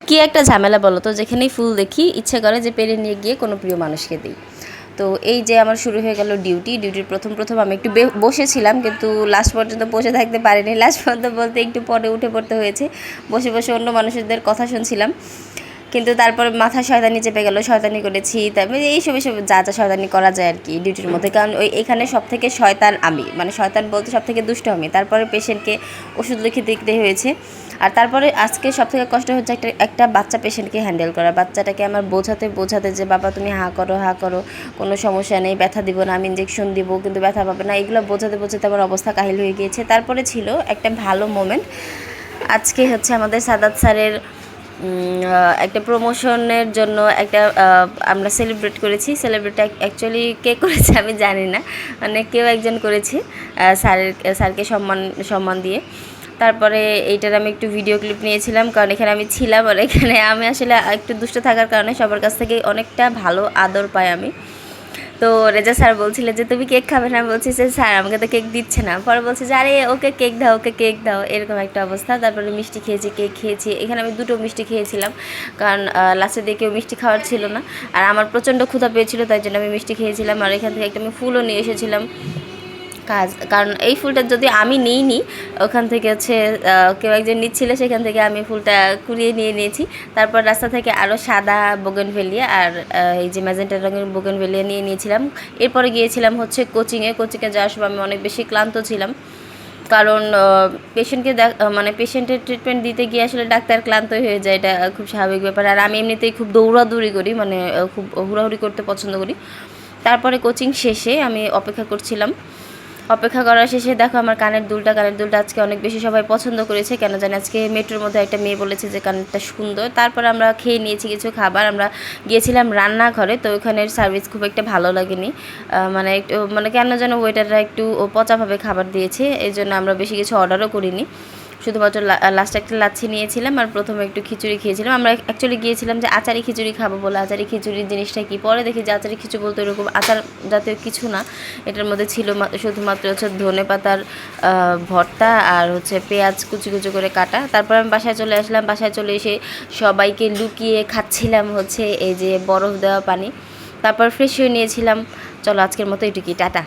কি একটা ঝামেলা বলো তো, যেখানেই ফুল দেখি ইচ্ছে করে যে পেরে নিয়ে গিয়ে কোনো প্রিয় মানুষকে দিই। তো এই যে আমার শুরু হয়ে গেল ডিউটির প্রথম আমি একটু বসেছিলাম, কিন্তু লাস্ট পর্যন্ত বসে থাকতে পারিনি। লাস্ট পর্যন্ত বলতে একটু পরে উঠে পড়তে হয়েছে। বসে বসে অন্য মানুষদের কথা শুনছিলাম, কিন্তু তারপরে মাথা শয়তানি চেপে গেল, শয়তানি করেছি। তারপরে এইসব যা যা শয়তানি করা যায় আর কি ডিউটির মধ্যে। কারণ এখানে সব থেকে শয়তান আমি, মানে শয়তান বলতে সব থেকে দুষ্ট আমি। তারপরে পেশেন্টকে ওষুধ লিখে দিতে হয়েছে। আর তারপরে আজকে সব থেকে কষ্ট হচ্ছে একটা বাচ্চা পেশেন্টকে হ্যান্ডেল করা। বাচ্চাটাকে আমার বোঝাতে যে বাবা তুমি হা করো, কোনো সমস্যা নেই, ব্যথা দিব না, আমি ইঞ্জেকশন দিব, কিন্তু ব্যথা পাবে না, এগুলো বোঝাতে আমার অবস্থা কাহিল হয়ে গিয়েছে। তারপরে ছিল একটা ভালো মোমেন্ট। আজকে হচ্ছে আমাদের সাদাত স্যারের একটা প্রমোশনের জন্য একটা আমরা সেলিব্রেট করেছি। সেলিব্রেট অ্যাকচুয়ালি কে করেছে আমি জানি না, মানে কেউ একজন করেছে স্যারকে সম্মান দিয়ে। তারপরে এইটার আমি একটু ভিডিও ক্লিপ নিয়েছিলাম, কারণ এখানে আমি ছিলাম। আর এখানে আমি আসলে একটু দুষ্ট থাকার কারণে সবার কাছ থেকে অনেকটা ভালো আদর পাই আমি। তো রেজা স্যার বলছিল যে তুমি কেক খাবে না, বলছি যে স্যার আমাকে তো কেক দিচ্ছে না। পরে বলছে যে আরে ওকে কেক দাও, এরকম একটা অবস্থা। তারপরে মিষ্টি খেয়েছি, কেক খেয়েছি। এখানে আমি 2টো মিষ্টি খেয়েছিলাম, কারণ লাস্টের দিকে কেউ মিষ্টি খাওয়ার ছিল না। আর আমার প্রচণ্ড ক্ষুধা পেয়েছিল, তাই জন্য আমি মিষ্টি খেয়েছিলাম। আর এখান থেকে একটা আমি ফুলও নিয়ে এসেছিলাম, কারণ এই ফুলটা যদি আমি নিইনি, ওখান থেকে হচ্ছে কেউ একজন নিচ্ছিল, সেখান থেকে আমি ফুলটা কুড়িয়ে নিয়েছি। তারপর রাস্তা থেকে আরও সাদা বোগেনভেলিয়া আর এই যে ম্যাজেন্টা রঙের বোগেনভেলিয়া নিয়েছিলাম। এরপরে গিয়েছিলাম হচ্ছে কোচিংয়ে যাওয়ার সময় আমি অনেক বেশি ক্লান্ত ছিলাম, কারণ পেশেন্টকে মানে পেশেন্টের ট্রিটমেন্ট দিতে গিয়ে আসলে ডাক্তার ক্লান্ত হয়ে যায়, এটা খুব স্বাভাবিক ব্যাপার। আর আমি এমনিতেই খুব দৌড়াদৌড়ি করি, মানে খুব হুড়াহুড়ি করতে পছন্দ করি। তারপরে কোচিং শেষে আমি অপেক্ষা করছিলাম। অপেক্ষা করার শেষে দেখো আমার কানের দুলটা আজকে অনেক বেশি সবাই পছন্দ করেছে। কেন জানি আজকে মেট্রোর মধ্যে একটা মেয়ে বলেছে যে কানেরটা সুন্দর। তারপর আমরা খেয়ে নিয়েছি কিছু খাবার। আমরা গিয়েছিলাম রান্নাঘরে, তো ওখানের সার্ভিস খুব একটা ভালো লাগেনি। মানে একটু মানে কেন যেন ওয়েটাররা একটু পচাভাবে খাবার দিয়েছে, এই জন্য আমরা বেশি কিছু অর্ডারও করিনি। শুধুমাত্র লাস্টে একটা লাচ্ছি নিয়েছিলাম, আর প্রথমে একটু খিচুড়ি খেয়েছিলাম। আমরা অ্যাকচুয়ালি গিয়েছিলাম যে আচারি খিচুড়ি খাবো বলে। আচারি খিচুড়ির জিনিসটা কি, পরে দেখি যে আচারি খিচুড়ি বলতে এরকম আচার জাতীয় কিছু না। এটার মধ্যে ছিল শুধুমাত্র হচ্ছে ধনে পাতার ভর্তা আর হচ্ছে পেঁয়াজ কুচি করে কাটা। তারপর আমি বাসায় চলে আসলাম। বাসায় চলে এসে সবাইকে লুকিয়ে খাচ্ছিলাম হচ্ছে এই যে বরফ দেওয়া পানি। তারপর ফ্রেশ হয়ে নিয়েছিলাম। চলো আজকের মতো এটুকুই, টাটা।